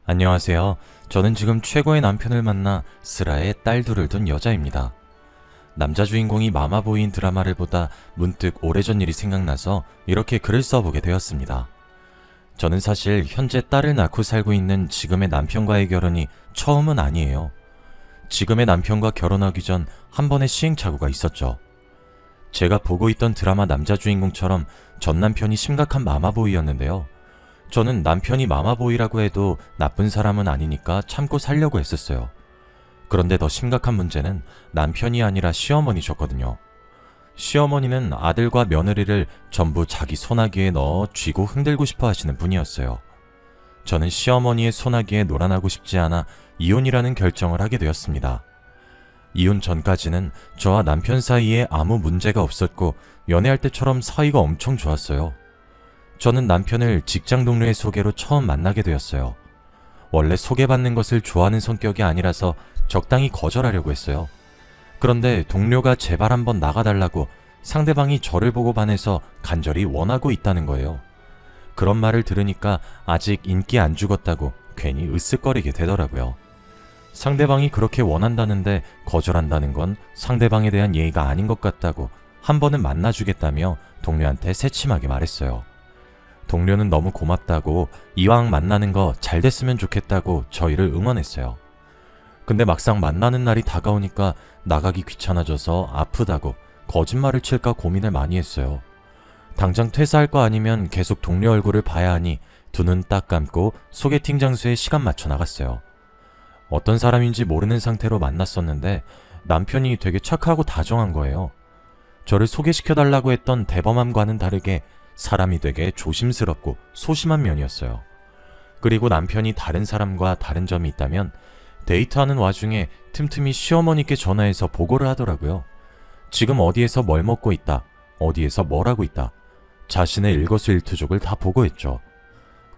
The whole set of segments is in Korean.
안녕하세요. 저는 지금 최고의 남편을 만나 슬아의 딸 둘을 둔 여자입니다. 남자 주인공이 마마보이인 드라마를 보다 문득 오래전 일이 생각나서 이렇게 글을 써보게 되었습니다. 저는 사실 현재 딸을 낳고 살고 있는 지금의 남편과의 결혼이 처음은 아니에요. 지금의 남편과 결혼하기 전 한 번의 시행착오가 있었죠. 제가 보고 있던 드라마 남자 주인공처럼 전 남편이 심각한 마마보이였는데요. 저는 남편이 마마보이라고 해도 나쁜 사람은 아니니까 참고 살려고 했었어요. 그런데 더 심각한 문제는 남편이 아니라 시어머니셨거든요. 시어머니는 아들과 며느리를 전부 자기 소나기에 넣어 쥐고 흔들고 싶어 하시는 분이었어요. 저는 시어머니의 소나기에 놀아나고 싶지 않아 이혼이라는 결정을 하게 되었습니다. 이혼 전까지는 저와 남편 사이에 아무 문제가 없었고 연애할 때처럼 사이가 엄청 좋았어요. 저는 남편을 직장 동료의 소개로 처음 만나게 되었어요. 원래 소개받는 것을 좋아하는 성격이 아니라서 적당히 거절하려고 했어요. 그런데 동료가 제발 한번 나가달라고 상대방이 저를 보고 반해서 간절히 원하고 있다는 거예요. 그런 말을 들으니까 아직 인기 안 죽었다고 괜히 으쓱거리게 되더라고요. 상대방이 그렇게 원한다는데 거절한다는 건 상대방에 대한 예의가 아닌 것 같다고 한 번은 만나주겠다며 동료한테 새침하게 말했어요. 동료는 너무 고맙다고 이왕 만나는 거 잘 됐으면 좋겠다고 저희를 응원했어요. 근데 막상 만나는 날이 다가오니까 나가기 귀찮아져서 아프다고 거짓말을 칠까 고민을 많이 했어요. 당장 퇴사할 거 아니면 계속 동료 얼굴을 봐야 하니 두 눈 딱 감고 소개팅 장소에 시간 맞춰 나갔어요. 어떤 사람인지 모르는 상태로 만났었는데 남편이 되게 착하고 다정한 거예요. 저를 소개시켜달라고 했던 대범함과는 다르게 사람이 되게 조심스럽고 소심한 면이었어요. 그리고 남편이 다른 사람과 다른 점이 있다면 데이트하는 와중에 틈틈이 시어머니께 전화해서 보고를 하더라고요. 지금 어디에서 뭘 먹고 있다, 어디에서 뭘 하고 있다, 자신의 일거수일투족을 다 보고했죠.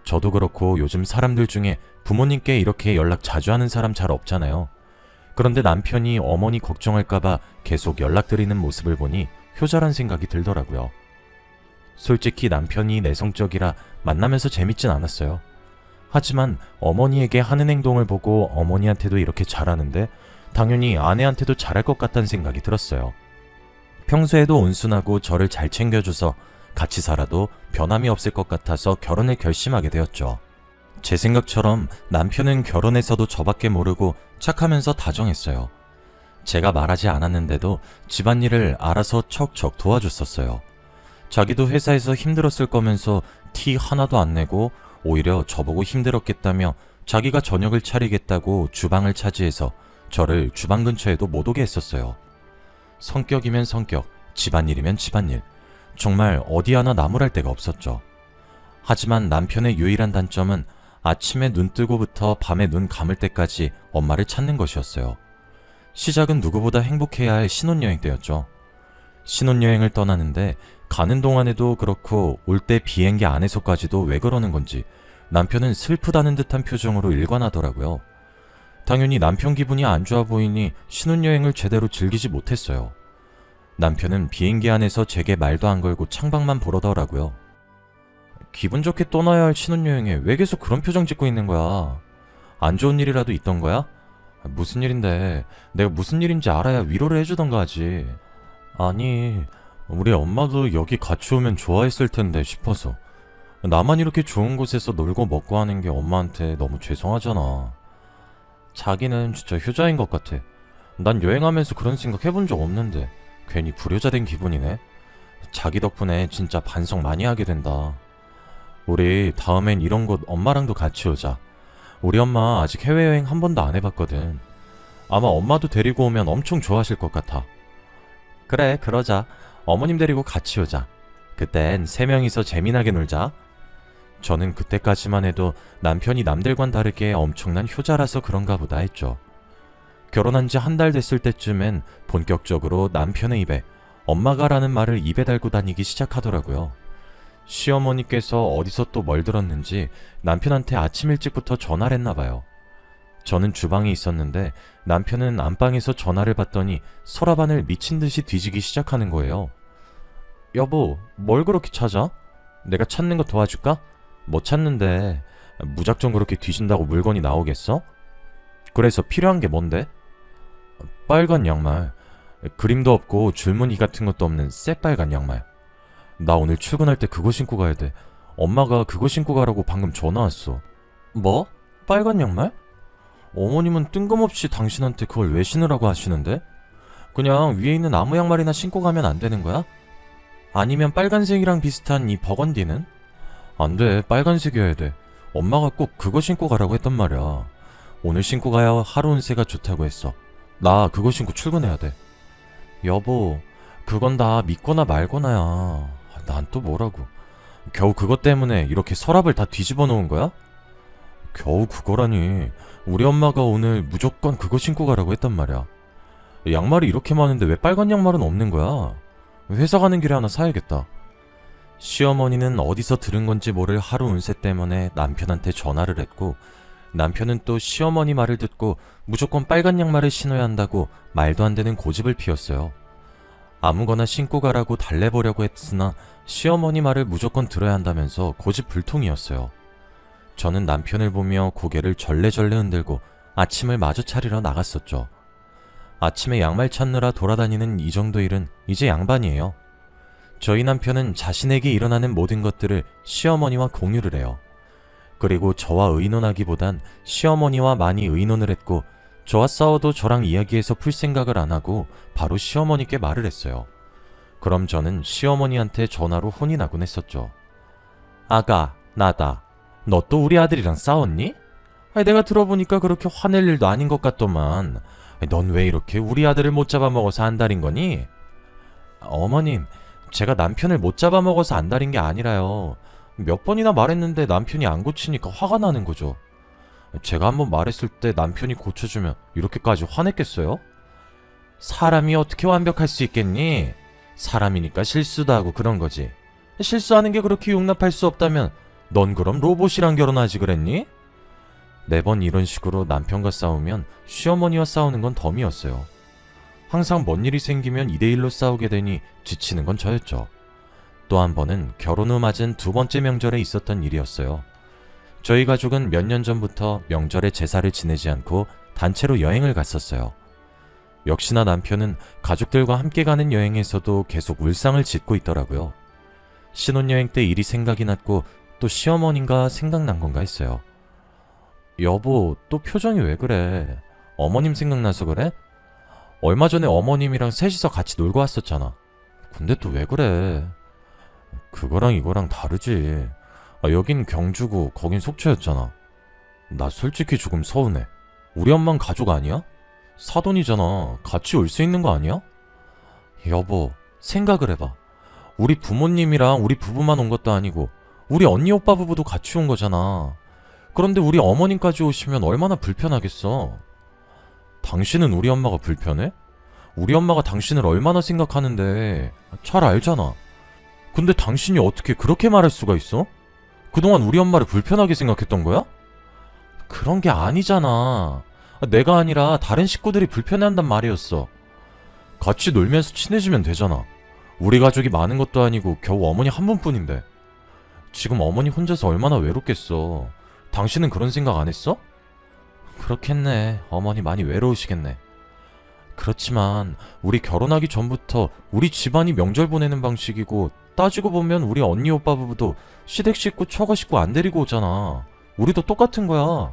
저도 그렇고 요즘 사람들 중에 부모님께 이렇게 연락 자주 하는 사람 잘 없잖아요. 그런데 남편이 어머니 걱정할까봐 계속 연락드리는 모습을 보니 효자란 생각이 들더라고요. 솔직히 남편이 내성적이라 만나면서 재밌진 않았어요. 하지만 어머니에게 하는 행동을 보고 어머니한테도 이렇게 잘하는데 당연히 아내한테도 잘할 것 같다는 생각이 들었어요. 평소에도 온순하고 저를 잘 챙겨줘서 같이 살아도 변함이 없을 것 같아서 결혼을 결심하게 되었죠. 제 생각처럼 남편은 결혼해서도 저밖에 모르고 착하면서 다정했어요. 제가 말하지 않았는데도 집안일을 알아서 척척 도와줬었어요. 자기도 회사에서 힘들었을 거면서 티 하나도 안 내고 오히려 저보고 힘들었겠다며 자기가 저녁을 차리겠다고 주방을 차지해서 저를 주방 근처에도 못 오게 했었어요. 성격이면 성격, 집안일이면 집안일, 정말 어디 하나 나무랄 데가 없었죠. 하지만 남편의 유일한 단점은 아침에 눈 뜨고부터 밤에 눈 감을 때까지 엄마를 찾는 것이었어요. 시작은 누구보다 행복해야 할 신혼여행 때였죠. 신혼여행을 떠나는데 가는 동안에도 그렇고 올 때 비행기 안에서까지도 왜 그러는 건지 남편은 슬프다는 듯한 표정으로 일관하더라고요. 당연히 남편 기분이 안 좋아 보이니 신혼여행을 제대로 즐기지 못했어요. 남편은 비행기 안에서 제게 말도 안 걸고 창밖만 보러더라고요. 기분 좋게 떠나야 할 신혼여행에 왜 계속 그런 표정 짓고 있는 거야? 안 좋은 일이라도 있던 거야? 무슨 일인데 내가 무슨 일인지 알아야 위로를 해주던가 하지. 아니, 우리 엄마도 여기 같이 오면 좋아했을 텐데 싶어서. 나만 이렇게 좋은 곳에서 놀고 먹고 하는 게 엄마한테 너무 죄송하잖아. 자기는 진짜 효자인 것 같아. 난 여행하면서 그런 생각 해본 적 없는데 괜히 불효자 된 기분이네. 자기 덕분에 진짜 반성 많이 하게 된다. 우리 다음엔 이런 곳 엄마랑도 같이 오자. 우리 엄마 아직 해외여행 한 번도 안 해봤거든. 아마 엄마도 데리고 오면 엄청 좋아하실 것 같아. 그래, 그러자. 어머님 데리고 같이 오자. 그땐 세 명이서 재미나게 놀자. 저는 그때까지만 해도 남편이 남들과는 다르게 엄청난 효자라서 그런가 보다 했죠. 결혼한 지 한 달 됐을 때쯤엔 본격적으로 남편의 입에 엄마가 라는 말을 입에 달고 다니기 시작하더라고요. 시어머니께서 어디서 또 뭘 들었는지 남편한테 아침 일찍부터 전화를 했나봐요. 저는 주방에 있었는데 남편은 안방에서 전화를 받더니 서랍안을 미친듯이 뒤지기 시작하는 거예요. 여보, 뭘 그렇게 찾아? 내가 찾는 거 도와줄까? 못 찾는데 무작정 그렇게 뒤진다고 물건이 나오겠어? 그래서 필요한 게 뭔데? 빨간 양말. 그림도 없고 줄무늬 같은 것도 없는 새빨간 양말. 나 오늘 출근할 때 그거 신고 가야 돼. 엄마가 그거 신고 가라고 방금 전화 왔어. 뭐? 빨간 양말? 어머님은 뜬금없이 당신한테 그걸 왜 신으라고 하시는데? 그냥 위에 있는 아무 양말이나 신고 가면 안 되는 거야? 아니면 빨간색이랑 비슷한 이 버건디는? 안 돼, 빨간색이어야 돼. 엄마가 꼭 그거 신고 가라고 했단 말이야. 오늘 신고 가야 하루 운세가 좋다고 했어. 나 그거 신고 출근해야 돼. 여보, 그건 다 믿거나 말거나야. 난 또 뭐라고. 겨우 그것 때문에 이렇게 서랍을 다 뒤집어 놓은 거야? 겨우 그거라니. 우리 엄마가 오늘 무조건 그거 신고 가라고 했단 말이야. 양말이 이렇게 많은데 왜 빨간 양말은 없는 거야? 회사 가는 길에 하나 사야겠다. 시어머니는 어디서 들은 건지 모를 하루 운세 때문에 남편한테 전화를 했고, 남편은 또 시어머니 말을 듣고 무조건 빨간 양말을 신어야 한다고 말도 안 되는 고집을 피웠어요. 아무거나 신고 가라고 달래보려고 했으나 시어머니 말을 무조건 들어야 한다면서 고집불통이었어요. 저는 남편을 보며 고개를 절레절레 흔들고 아침을 마주 차리러 나갔었죠. 아침에 양말 찾느라 돌아다니는 이 정도 일은 이제 양반이에요. 저희 남편은 자신에게 일어나는 모든 것들을 시어머니와 공유를 해요. 그리고 저와 의논하기보단 시어머니와 많이 의논을 했고, 저와 싸워도 저랑 이야기해서 풀 생각을 안 하고 바로 시어머니께 말을 했어요. 그럼 저는 시어머니한테 전화로 혼이 나곤 했었죠. 아가, 나다. 너 또 우리 아들이랑 싸웠니? 내가 들어보니까 그렇게 화낼 일도 아닌 것 같더만. 넌 왜 이렇게 우리 아들을 못 잡아먹어서 안달인 거니? 어머님, 제가 남편을 못 잡아먹어서 안달인 게 아니라요. 몇 번이나 말했는데 남편이 안 고치니까 화가 나는 거죠. 제가 한번 말했을 때 남편이 고쳐주면 이렇게까지 화냈겠어요? 사람이 어떻게 완벽할 수 있겠니? 사람이니까 실수도 하고 그런 거지. 실수하는 게 그렇게 용납할 수 없다면 넌 그럼 로봇이랑 결혼하지 그랬니? 매번 이런 식으로 남편과 싸우면 시어머니와 싸우는 건 덤이었어요. 항상 뭔 일이 생기면 2대1로 싸우게 되니 지치는 건 저였죠. 또 한 번은 결혼 후 맞은 두 번째 명절에 있었던 일이었어요. 저희 가족은 몇 년 전부터 명절에 제사를 지내지 않고 단체로 여행을 갔었어요. 역시나 남편은 가족들과 함께 가는 여행에서도 계속 울상을 짓고 있더라고요. 신혼여행 때 일이 생각이 났고 또 시어머니가 생각난 건가 했어요. 여보, 또 표정이 왜 그래? 어머님 생각나서 그래? 얼마 전에 어머님이랑 셋이서 같이 놀고 왔었잖아. 근데 또 왜 그래? 그거랑 이거랑 다르지. 여긴 경주고 거긴 속초였잖아. 나 솔직히 조금 서운해. 우리 엄만 가족 아니야? 사돈이잖아. 같이 올 수 있는 거 아니야? 여보, 생각을 해봐. 우리 부모님이랑 우리 부부만 온 것도 아니고 우리 언니 오빠 부부도 같이 온 거잖아. 그런데 우리 어머님까지 오시면 얼마나 불편하겠어. 당신은 우리 엄마가 불편해? 우리 엄마가 당신을 얼마나 생각하는데 잘 알잖아. 근데 당신이 어떻게 그렇게 말할 수가 있어? 그동안 우리 엄마를 불편하게 생각했던 거야? 그런 게 아니잖아. 내가 아니라 다른 식구들이 불편해한단 말이었어. 같이 놀면서 친해지면 되잖아. 우리 가족이 많은 것도 아니고 겨우 어머니 한 분뿐인데. 지금 어머니 혼자서 얼마나 외롭겠어. 당신은 그런 생각 안 했어? 그렇겠네. 어머니 많이 외로우시겠네. 그렇지만 우리 결혼하기 전부터 우리 집안이 명절 보내는 방식이고, 따지고 보면 우리 언니 오빠 부부도 시댁 식구 처가 식구 안 데리고 오잖아. 우리도 똑같은 거야.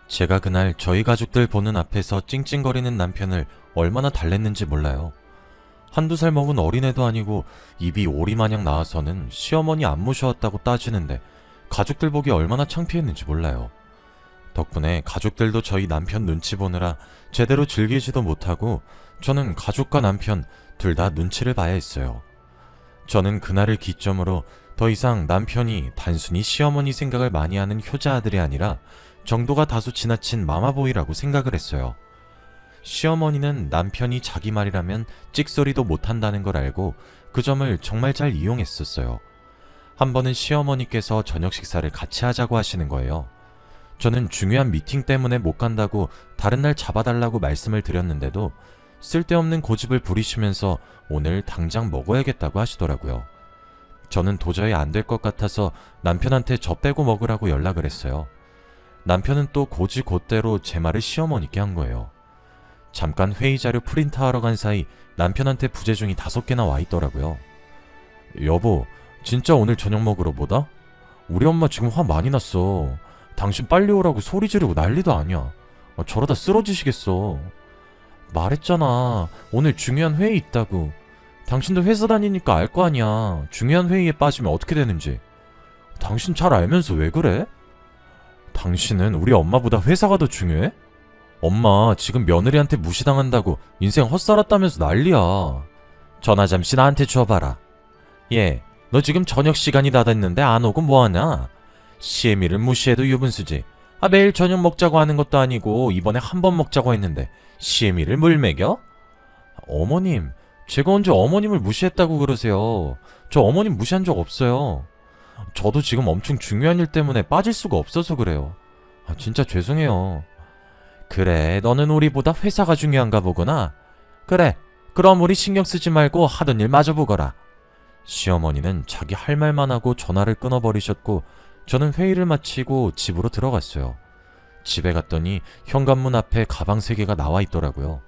제가 그날 저희 가족들 보는 앞에서 찡찡거리는 남편을 얼마나 달랬는지 몰라요. 한두 살 먹은 어린애도 아니고 입이 오리마냥 나와서는 시어머니 안 모셔왔다고 따지는데 가족들 보기 얼마나 창피했는지 몰라요. 덕분에 가족들도 저희 남편 눈치 보느라 제대로 즐기지도 못하고 저는 가족과 남편 둘 다 눈치를 봐야 했어요. 저는 그날을 기점으로 더 이상 남편이 단순히 시어머니 생각을 많이 하는 효자 아들이 아니라 정도가 다소 지나친 마마보이라고 생각을 했어요. 시어머니는 남편이 자기 말이라면 찍소리도 못한다는 걸 알고 그 점을 정말 잘 이용했었어요. 한 번은 시어머니께서 저녁 식사를 같이 하자고 하시는 거예요. 저는 중요한 미팅 때문에 못 간다고 다른 날 잡아달라고 말씀을 드렸는데도 쓸데없는 고집을 부리시면서 오늘 당장 먹어야겠다고 하시더라고요. 저는 도저히 안 될 것 같아서 남편한테 저 빼고 먹으라고 연락을 했어요. 남편은 또 곧대로 제 말을 시어머니께 한 거예요. 잠깐 회의 자료 프린트하러 간 사이 남편한테 부재중이 5개나 와 있더라고요. 여보, 진짜 오늘 저녁 먹으러 뭐다? 우리 엄마 지금 화 많이 났어. 당신 빨리 오라고 소리 지르고 난리도 아니야. 저러다 쓰러지시겠어. 말했잖아. 오늘 중요한 회의 있다고. 당신도 회사 다니니까 알 거 아니야. 중요한 회의에 빠지면 어떻게 되는지. 당신 잘 알면서 왜 그래? 당신은 우리 엄마보다 회사가 더 중요해? 엄마 지금 며느리한테 무시당한다고 인생 헛살았다면서 난리야. 전화 잠시 나한테 줘봐라. 얘, 너 지금 저녁 시간이 다 됐는데 안 오고 뭐하냐? 시애미를 무시해도 유분수지. 매일 저녁 먹자고 하는 것도 아니고 이번에 한 번 먹자고 했는데 시애미를 물 먹여? 어머님, 제가 언제 어머님을 무시했다고 그러세요. 저 어머님 무시한 적 없어요. 저도 지금 엄청 중요한 일 때문에 빠질 수가 없어서 그래요. 진짜 죄송해요. 그래, 너는 우리보다 회사가 중요한가 보구나. 그래, 그럼 우리 신경 쓰지 말고 하던 일 마저 보거라. 시어머니는 자기 할 말만 하고 전화를 끊어버리셨고 저는 회의를 마치고 집으로 들어갔어요. 집에 갔더니 현관문 앞에 가방 3개가 나와 있더라고요.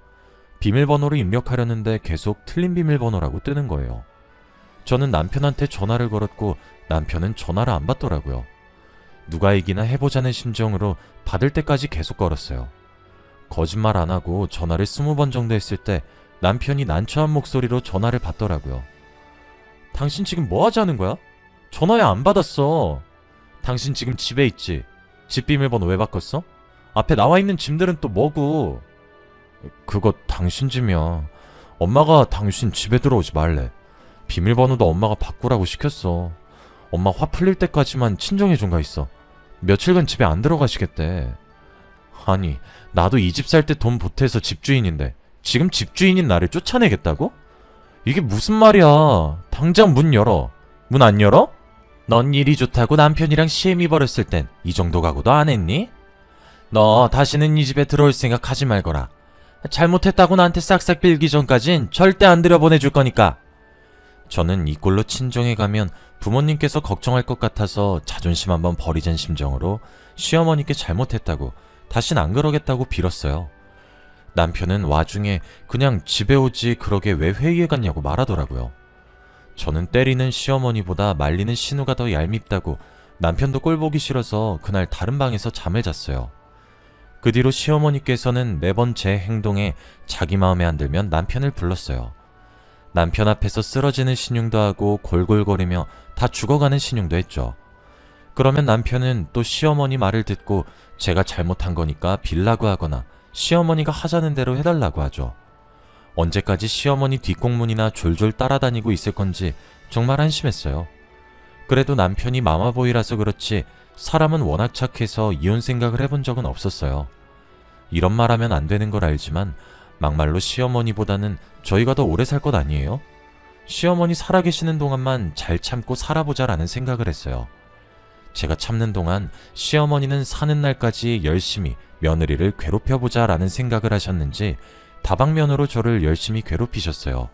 비밀번호를 입력하려는데 계속 틀린 비밀번호라고 뜨는 거예요. 저는 남편한테 전화를 걸었고 남편은 전화를 안 받더라고요. 누가 이기나 해보자는 심정으로 받을 때까지 계속 걸었어요. 거짓말 안 하고 전화를 20번 정도 했을 때 남편이 난처한 목소리로 전화를 받더라고요. 당신 지금 뭐 하자는 거야? 전화야 안 받았어. 당신 지금 집에 있지? 집 비밀번호 왜 바꿨어? 앞에 나와 있는 짐들은 또 뭐고? 그거 당신 짐이야. 엄마가 당신 집에 들어오지 말래. 비밀번호도 엄마가 바꾸라고 시켰어. 엄마 화 풀릴 때까지만 친정해준 가 있어. 며칠간 집에 안 들어가시겠대. 아니, 나도 이 집 살 때 돈 보태서 집주인인데 지금 집주인인 나를 쫓아내겠다고? 이게 무슨 말이야. 당장 문 열어. 문 안 열어? 넌 일이 좋다고 남편이랑 시애미 벌였을 땐 이 정도 각오도 안 했니? 너 다시는 이 집에 들어올 생각 하지 말거라. 잘못했다고 나한테 싹싹 빌기 전까진 절대 안 들여보내줄 거니까. 저는 이 꼴로 친정에 가면 부모님께서 걱정할 것 같아서 자존심 한번 버리자는 심정으로 시어머니께 잘못했다고 다신 안 그러겠다고 빌었어요. 남편은 와중에 그냥 집에 오지 그러게 왜 회의에 갔냐고 말하더라고요. 저는 때리는 시어머니보다 말리는 신우가 더 얄밉다고 남편도 꼴 보기 싫어서 그날 다른 방에서 잠을 잤어요. 그 뒤로 시어머니께서는 매번 제 행동에 자기 마음에 안 들면 남편을 불렀어요. 남편 앞에서 쓰러지는 신용도 하고 골골거리며 다 죽어가는 신용도 했죠. 그러면 남편은 또 시어머니 말을 듣고 제가 잘못한 거니까 빌라고 하거나 시어머니가 하자는 대로 해달라고 하죠. 언제까지 시어머니 뒷공문이나 졸졸 따라다니고 있을 건지 정말 한심했어요. 그래도 남편이 마마보이라서 그렇지 사람은 워낙 착해서 이혼 생각을 해본 적은 없었어요. 이런 말 하면 안 되는 걸 알지만 막말로 시어머니보다는 저희가 더 오래 살 것 아니에요? 시어머니 살아계시는 동안만 잘 참고 살아보자라는 생각을 했어요. 제가 참는 동안 시어머니는 사는 날까지 열심히 며느리를 괴롭혀보자라는 생각을 하셨는지 다방면으로 저를 열심히 괴롭히셨어요.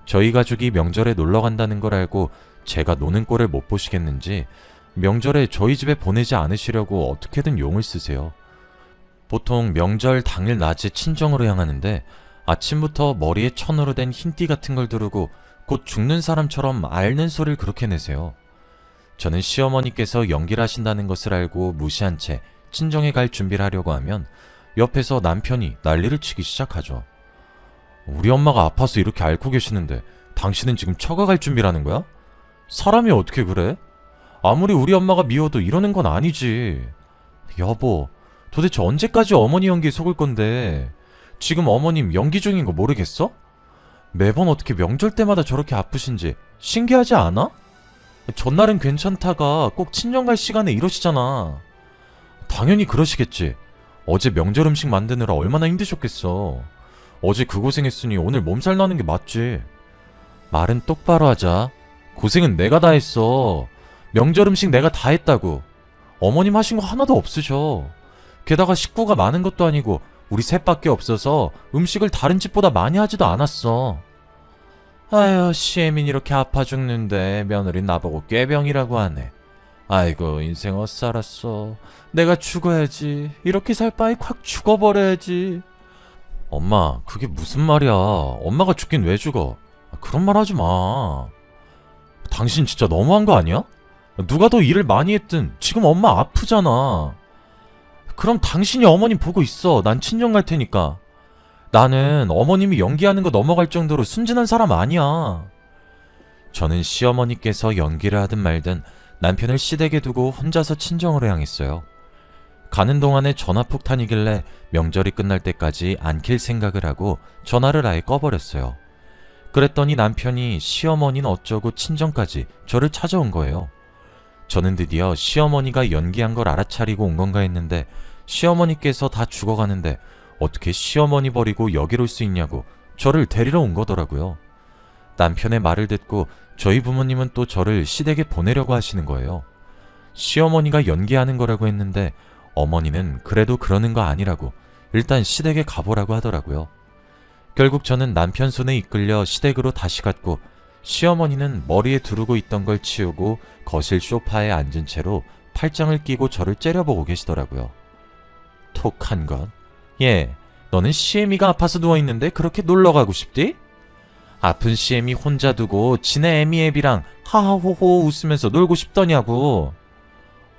저희 가족이 명절에 놀러 간다는 걸 알고 제가 노는 꼴을 못 보시겠는지 명절에 저희 집에 보내지 않으시려고 어떻게든 용을 쓰세요. 보통 명절 당일 낮에 친정으로 향하는데 아침부터 머리에 천으로 된 흰띠 같은 걸 두르고 곧 죽는 사람처럼 앓는 소리를 그렇게 내세요. 저는 시어머니께서 연기를 하신다는 것을 알고 무시한 채 친정에 갈 준비를 하려고 하면 옆에서 남편이 난리를 치기 시작하죠. 우리 엄마가 아파서 이렇게 앓고 계시는데 당신은 지금 처가갈 준비라는 거야? 사람이 어떻게 그래? 아무리 우리 엄마가 미워도 이러는 건 아니지. 여보, 도대체 언제까지 어머니 연기에 속을 건데 지금 어머님 연기 중인 거 모르겠어? 매번 어떻게 명절 때마다 저렇게 아프신지 신기하지 않아? 전날은 괜찮다가 꼭 친정 갈 시간에 이러시잖아. 당연히 그러시겠지. 어제 명절 음식 만드느라 얼마나 힘드셨겠어. 어제 그 고생했으니 오늘 몸살 나는 게 맞지. 말은 똑바로 하자. 고생은 내가 다 했어. 명절 음식 내가 다 했다고. 어머님 하신 거 하나도 없으셔. 게다가 식구가 많은 것도 아니고 우리 셋밖에 없어서 음식을 다른 집보다 많이 하지도 않았어. 아휴, 시애민 이렇게 아파 죽는데 며느리 나보고 꾀병이라고 하네. 아이고 인생 엇살았어. 내가 죽어야지. 이렇게 살 바에 콱 죽어버려야지. 엄마 그게 무슨 말이야. 엄마가 죽긴 왜 죽어. 그런 말 하지 마. 당신 진짜 너무한 거 아니야? 누가 더 일을 많이 했든 지금 엄마 아프잖아. 그럼 당신이 어머님 보고 있어. 난 친정 갈 테니까. 나는 어머님이 연기하는 거 넘어갈 정도로 순진한 사람 아니야. 저는 시어머니께서 연기를 하든 말든 남편을 시댁에 두고 혼자서 친정으로 향했어요. 가는 동안에 전화폭탄이길래 명절이 끝날 때까지 안 킬 생각을 하고 전화를 아예 꺼버렸어요. 그랬더니 남편이 시어머니는 어쩌고 친정까지 저를 찾아온 거예요. 저는 드디어 시어머니가 연기한 걸 알아차리고 온 건가 했는데 시어머니께서 다 죽어가는데 어떻게 시어머니 버리고 여길 올 수 있냐고 저를 데리러 온 거더라고요. 남편의 말을 듣고 저희 부모님은 또 저를 시댁에 보내려고 하시는 거예요. 시어머니가 연기하는 거라고 했는데 어머니는 그래도 그러는 거 아니라고 일단 시댁에 가보라고 하더라고요. 결국 저는 남편 손에 이끌려 시댁으로 다시 갔고 시어머니는 머리에 두르고 있던 걸 치우고 거실 소파에 앉은 채로 팔짱을 끼고 저를 째려보고 계시더라고요. 톡한 건? 예, 너는 시애미가 아파서 누워있는데 그렇게 놀러가고 싶디? 아픈 시애미 혼자 두고 지네 애미애비랑 하하호호 웃으면서 놀고 싶더냐고.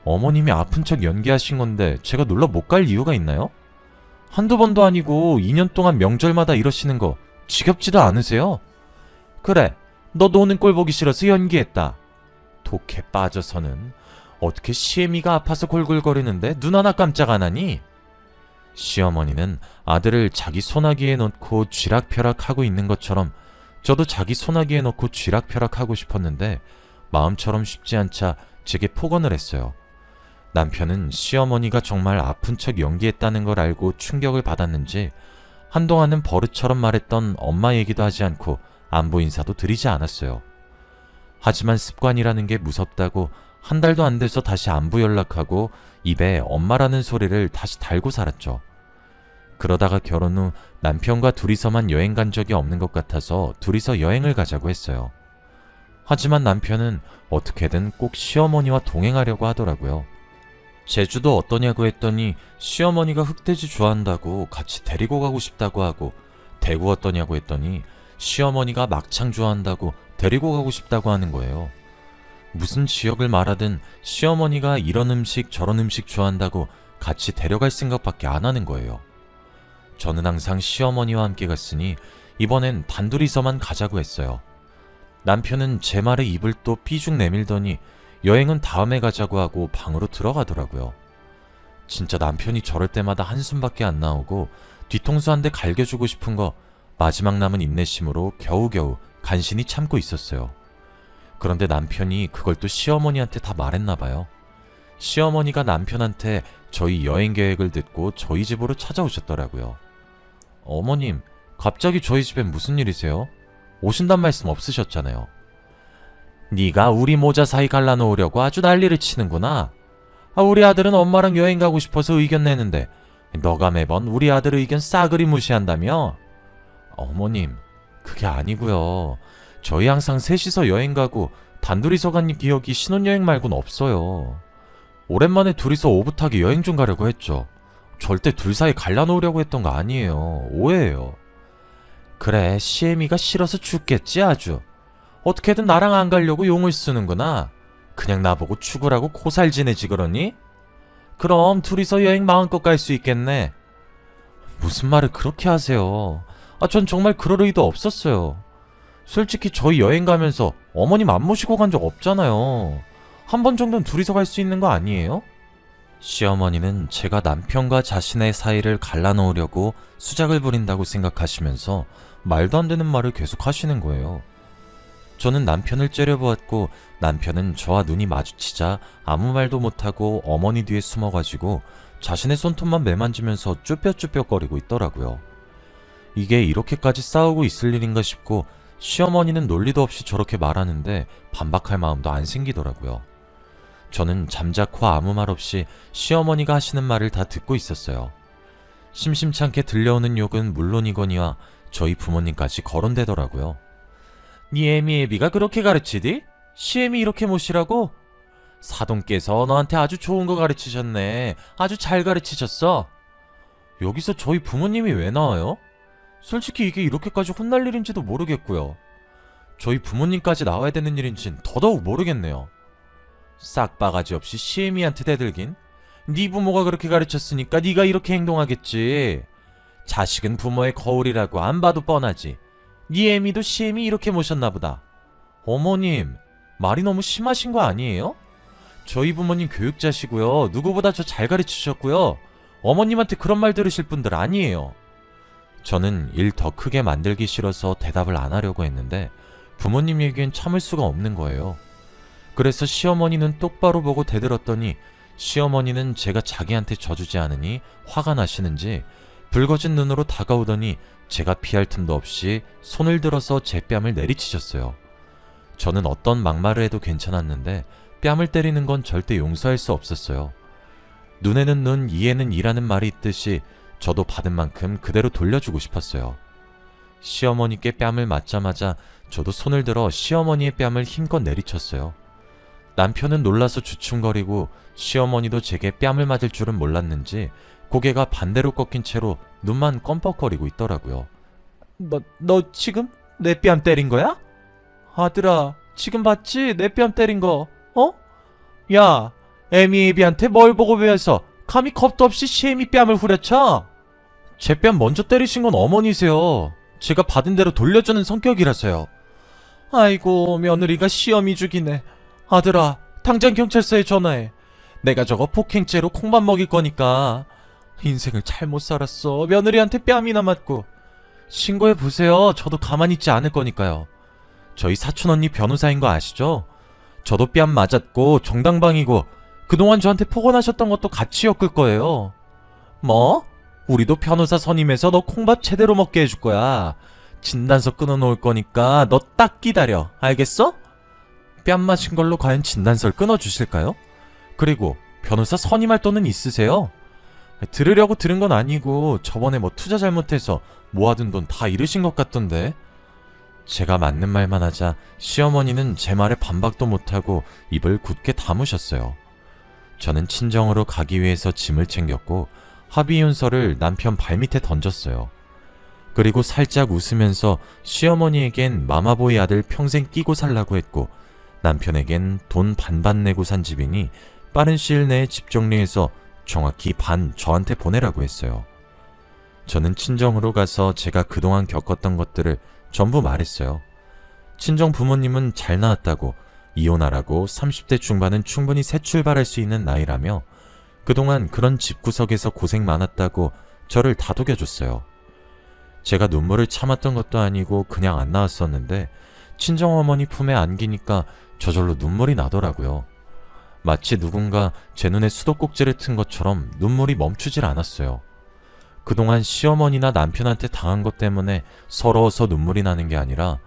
어머님이 아픈 척 연기하신 건데 제가 놀러 못 갈 이유가 있나요? 한두 번도 아니고 2년 동안 명절마다 이러시는 거 지겹지도 않으세요? 그래, 너 노는 꼴 보기 싫어서 연기했다. 독해 빠져서는 어떻게 시애미가 아파서 골골거리는데 눈 하나 깜짝 안 하니? 시어머니는 아들을 자기 소나기에 넣고 쥐락펴락하고 있는 것처럼 저도 자기 소나기에 넣고 쥐락펴락하고 싶었는데 마음처럼 쉽지 않자 제게 폭언을 했어요. 남편은 시어머니가 정말 아픈 척 연기했다는 걸 알고 충격을 받았는지 한동안은 버릇처럼 말했던 엄마 얘기도 하지 않고 안부 인사도 드리지 않았어요. 하지만 습관이라는 게 무섭다고 한 달도 안 돼서 다시 안부 연락하고 입에 엄마라는 소리를 다시 달고 살았죠. 그러다가 결혼 후 남편과 둘이서만 여행 간 적이 없는 것 같아서 둘이서 여행을 가자고 했어요. 하지만 남편은 어떻게든 꼭 시어머니와 동행하려고 하더라고요. 제주도 어떠냐고 했더니 시어머니가 흑돼지 좋아한다고 같이 데리고 가고 싶다고 하고, 대구 어떠냐고 했더니 시어머니가 막창 좋아한다고 데리고 가고 싶다고 하는 거예요. 무슨 지역을 말하든 시어머니가 이런 음식 저런 음식 좋아한다고 같이 데려갈 생각밖에 안 하는 거예요. 저는 항상 시어머니와 함께 갔으니 이번엔 단둘이서만 가자고 했어요. 남편은 제 말에 입을 또 삐죽 내밀더니 여행은 다음에 가자고 하고 방으로 들어가더라고요. 진짜 남편이 저럴 때마다 한숨밖에 안 나오고 뒤통수 한 대 갈겨주고 싶은 거 마지막 남은 인내심으로 겨우겨우 간신히 참고 있었어요. 그런데 남편이 그걸 또 시어머니한테 다 말했나 봐요. 시어머니가 남편한테 저희 여행 계획을 듣고 저희 집으로 찾아오셨더라고요. 어머님, 갑자기 저희 집엔 무슨 일이세요? 오신단 말씀 없으셨잖아요. 네가 우리 모자 사이 갈라놓으려고 아주 난리를 치는구나. 우리 아들은 엄마랑 여행 가고 싶어서 의견 내는데 너가 매번 우리 아들 의견 싸그리 무시한다며? 어머님, 그게 아니고요. 저희 항상 셋이서 여행 가고 단둘이서 간 기억이 신혼여행 말고는 없어요. 오랜만에 둘이서 오붓하게 여행 좀 가려고 했죠. 절대 둘 사이 갈라놓으려고 했던 거 아니에요. 오해예요. 그래, 시애미가 싫어서 죽겠지 아주. 어떻게든 나랑 안 가려고 용을 쓰는구나. 그냥 나보고 죽으라고 코살 지내지 그러니? 그럼 둘이서 여행 마음껏 갈 수 있겠네. 무슨 말을 그렇게 하세요. 전 정말 그럴 의도 없었어요. 솔직히 저희 여행 가면서 어머님 안 모시고 간 적 없잖아요. 한 번 정도는 둘이서 갈 수 있는 거 아니에요? 시어머니는 제가 남편과 자신의 사이를 갈라놓으려고 수작을 부린다고 생각하시면서 말도 안 되는 말을 계속 하시는 거예요. 저는 남편을 째려보았고 남편은 저와 눈이 마주치자 아무 말도 못하고 어머니 뒤에 숨어가지고 자신의 손톱만 매만지면서 쭈뼛쭈뼛거리고 있더라고요. 이게 이렇게까지 싸우고 있을 일인가 싶고 시어머니는 논리도 없이 저렇게 말하는데 반박할 마음도 안 생기더라고요. 저는 잠자코 아무 말 없이 시어머니가 하시는 말을 다 듣고 있었어요. 심심찮게 들려오는 욕은 물론이거니와 저희 부모님까지 거론되더라고요. 니 애미 애비가 그렇게 가르치디? 시애미 이렇게 모시라고? 사돈께서 너한테 아주 좋은 거 가르치셨네. 아주 잘 가르치셨어. 여기서 저희 부모님이 왜 나와요? 솔직히 이게 이렇게까지 혼날 일인지도 모르겠고요. 저희 부모님까지 나와야 되는 일인진 더더욱 모르겠네요. 싹바가지 없이 시애미한테 대들긴? 네 부모가 그렇게 가르쳤으니까 네가 이렇게 행동하겠지. 자식은 부모의 거울이라고 안 봐도 뻔하지. 네 애미도 시애미 이렇게 모셨나 보다. 어머님, 말이 너무 심하신 거 아니에요? 저희 부모님 교육자시고요. 누구보다 저 잘 가르치셨고요. 어머님한테 그런 말 들으실 분들 아니에요. 저는 일 더 크게 만들기 싫어서 대답을 안 하려고 했는데 부모님 얘기엔 참을 수가 없는 거예요. 그래서 시어머니는 똑바로 보고 대들었더니 시어머니는 제가 자기한테 져주지 않으니 화가 나시는지 붉어진 눈으로 다가오더니 제가 피할 틈도 없이 손을 들어서 제 뺨을 내리치셨어요. 저는 어떤 막말을 해도 괜찮았는데 뺨을 때리는 건 절대 용서할 수 없었어요. 눈에는 눈, 이에는 이라는 말이 있듯이 저도 받은 만큼 그대로 돌려주고 싶었어요. 시어머니께 뺨을 맞자마자 저도 손을 들어 시어머니의 뺨을 힘껏 내리쳤어요. 남편은 놀라서 주춤거리고 시어머니도 제게 뺨을 맞을 줄은 몰랐는지 고개가 반대로 꺾인 채로 눈만 껌뻑거리고 있더라고요. 너 지금 내 뺨 때린 거야? 아들아, 지금 봤지? 내 뺨 때린 거. 어? 야, 애미 애비한테 뭘 보고 배워서 감히 겁도 없이 시애미 뺨을 후려쳐? 제 뺨 먼저 때리신 건 어머니세요. 제가 받은 대로 돌려주는 성격이라서요. 아이고, 며느리가 시어미 죽이네. 아들아, 당장 경찰서에 전화해. 내가 저거 폭행죄로 콩밥 먹일 거니까. 인생을 잘못 살았어. 며느리한테 뺨이나 맞고. 신고해보세요. 저도 가만히 있지 않을 거니까요. 저희 사촌언니 변호사인 거 아시죠? 저도 뺨 맞았고 정당방이고 그동안 저한테 폭언하셨던 것도 같이 엮을 거예요. 뭐? 우리도 변호사 선임해서 너 콩밥 제대로 먹게 해줄 거야. 진단서 끊어놓을 거니까 너 딱 기다려. 알겠어? 뺨 맞은 걸로 과연 진단서를 끊어주실까요? 그리고 변호사 선임할 돈은 있으세요? 들으려고 들은 건 아니고 저번에 뭐 투자 잘못해서 모아둔 돈 다 잃으신 것 같던데. 제가 맞는 말만 하자 시어머니는 제 말에 반박도 못하고 입을 굳게 다무셨어요. 저는 친정으로 가기 위해서 짐을 챙겼고 합의윤서를 남편 발밑에 던졌어요. 그리고 살짝 웃으면서 시어머니에겐 마마보이 아들 평생 끼고 살라고 했고 남편에겐 돈 반반 내고 산 집이니 빠른 시일 내에 집 정리해서 정확히 반 저한테 보내라고 했어요. 저는 친정으로 가서 제가 그동안 겪었던 것들을 전부 말했어요. 친정 부모님은 잘 나왔다고, 이혼하라고 30대 중반은 충분히 새 출발할 수 있는 나이라며 그동안 그런 집구석에서 고생 많았다고 저를 다독여줬어요. 제가 눈물을 참았던 것도 아니고 그냥 안 나왔었는데 친정어머니 품에 안기니까 저절로 눈물이 나더라고요. 마치 누군가 제 눈에 수도꼭지를 튼 것처럼 눈물이 멈추질 않았어요. 그동안 시어머니나 남편한테 당한 것 때문에 서러워서 눈물이 나는 게 아니라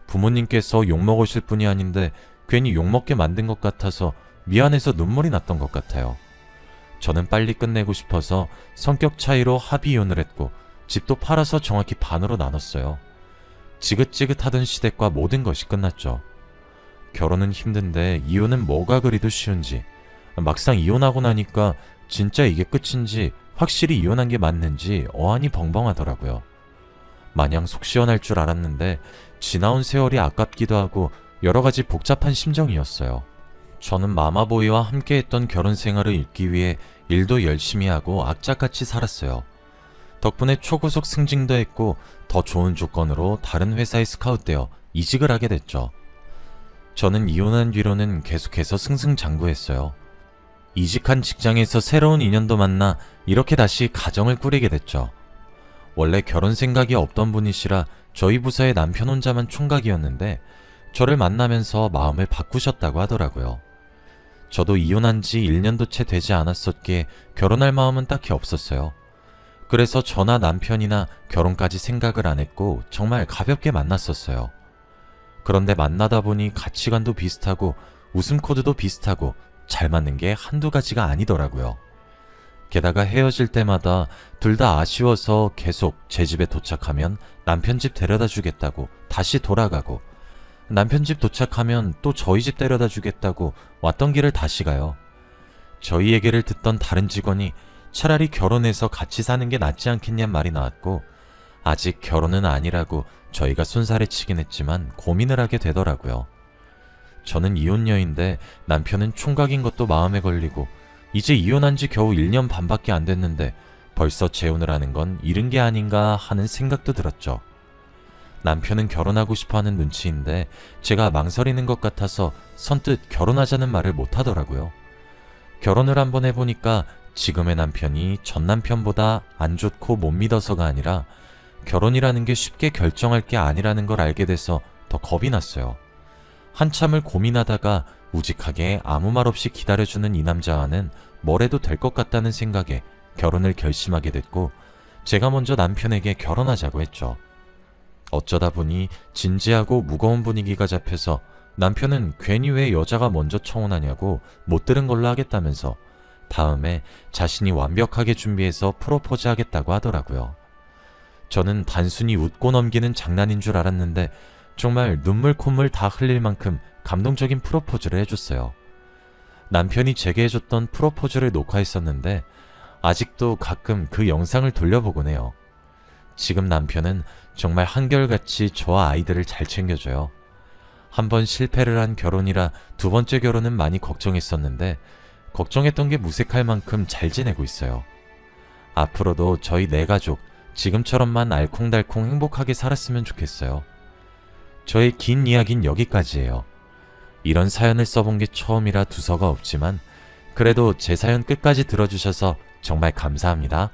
부모님께서 욕먹으실 분이 아닌데 괜히 욕먹게 만든 것 같아서 미안해서 눈물이 났던 것 같아요. 저는 빨리 끝내고 싶어서 성격 차이로 합의이혼을 했고 집도 팔아서 정확히 반으로 나눴어요. 지긋지긋하던 시댁과 모든 것이 끝났죠. 결혼은 힘든데 이혼은 뭐가 그리도 쉬운지, 막상 이혼하고 나니까 진짜 이게 끝인지 확실히 이혼한 게 맞는지 어안이 벙벙하더라고요. 마냥 속 시원할 줄 알았는데 지나온 세월이 아깝기도 하고 여러 가지 복잡한 심정이었어요. 저는 마마보이와 함께했던 결혼 생활을 잊기 위해 일도 열심히 하고 악착같이 살았어요. 덕분에 초고속 승진도 했고 더 좋은 조건으로 다른 회사에 스카웃되어 이직을 하게 됐죠. 저는 이혼한 뒤로는 계속해서 승승장구했어요. 이직한 직장에서 새로운 인연도 만나 이렇게 다시 가정을 꾸리게 됐죠. 원래 결혼 생각이 없던 분이시라 저희 부서의 남편 혼자만 총각이었는데 저를 만나면서 마음을 바꾸셨다고 하더라고요. 저도 이혼한 지 1년도 채 되지 않았었기에 결혼할 마음은 딱히 없었어요. 그래서 저나 남편이나 결혼까지 생각을 안 했고 정말 가볍게 만났었어요. 그런데 만나다 보니 가치관도 비슷하고 웃음 코드도 비슷하고 잘 맞는 게 한두 가지가 아니더라고요. 게다가 헤어질 때마다 둘 다 아쉬워서 계속 제 집에 도착하면 남편 집 데려다 주겠다고 다시 돌아가고 남편 집 도착하면 또 저희 집 데려다 주겠다고 왔던 길을 다시 가요. 저희 얘기를 듣던 다른 직원이 차라리 결혼해서 같이 사는 게 낫지 않겠냔 말이 나왔고, 아직 결혼은 아니라고 저희가 손살에 치긴 했지만 고민을 하게 되더라고요. 저는 이혼녀인데 남편은 총각인 것도 마음에 걸리고, 이제 이혼한 지 겨우 1년 반밖에 안 됐는데 벌써 재혼을 하는 건 이른 게 아닌가 하는 생각도 들었죠. 남편은 결혼하고 싶어하는 눈치인데 제가 망설이는 것 같아서 선뜻 결혼하자는 말을 못하더라고요. 결혼을 한번 해보니까 지금의 남편이 전 남편보다 안 좋고 못 믿어서가 아니라 결혼이라는 게 쉽게 결정할 게 아니라는 걸 알게 돼서 더 겁이 났어요. 한참을 고민하다가 우직하게 아무 말 없이 기다려주는 이 남자와는 뭘 해도 될 것 같다는 생각에 결혼을 결심하게 됐고, 제가 먼저 남편에게 결혼하자고 했죠. 어쩌다 보니 진지하고 무거운 분위기가 잡혀서 남편은 괜히 왜 여자가 먼저 청혼하냐고 못 들은 걸로 하겠다면서 다음에 자신이 완벽하게 준비해서 프로포즈 하겠다고 하더라고요. 저는 단순히 웃고 넘기는 장난인 줄 알았는데 정말 눈물 콧물 다 흘릴 만큼 감동적인 프로포즈를 해줬어요. 남편이 제게 해줬던 프로포즈를 녹화했었는데 아직도 가끔 그 영상을 돌려보곤 해요. 지금 남편은 정말 한결같이 저와 아이들을 잘 챙겨줘요. 한번 실패를 한 결혼이라 두 번째 결혼은 많이 걱정했었는데 걱정했던 게 무색할 만큼 잘 지내고 있어요. 앞으로도 저희 네 가족 지금처럼만 알콩달콩 행복하게 살았으면 좋겠어요. 저의 긴 이야기는 여기까지예요. 이런 사연을 써본 게 처음이라 두서가 없지만 그래도 제 사연 끝까지 들어주셔서 정말 감사합니다.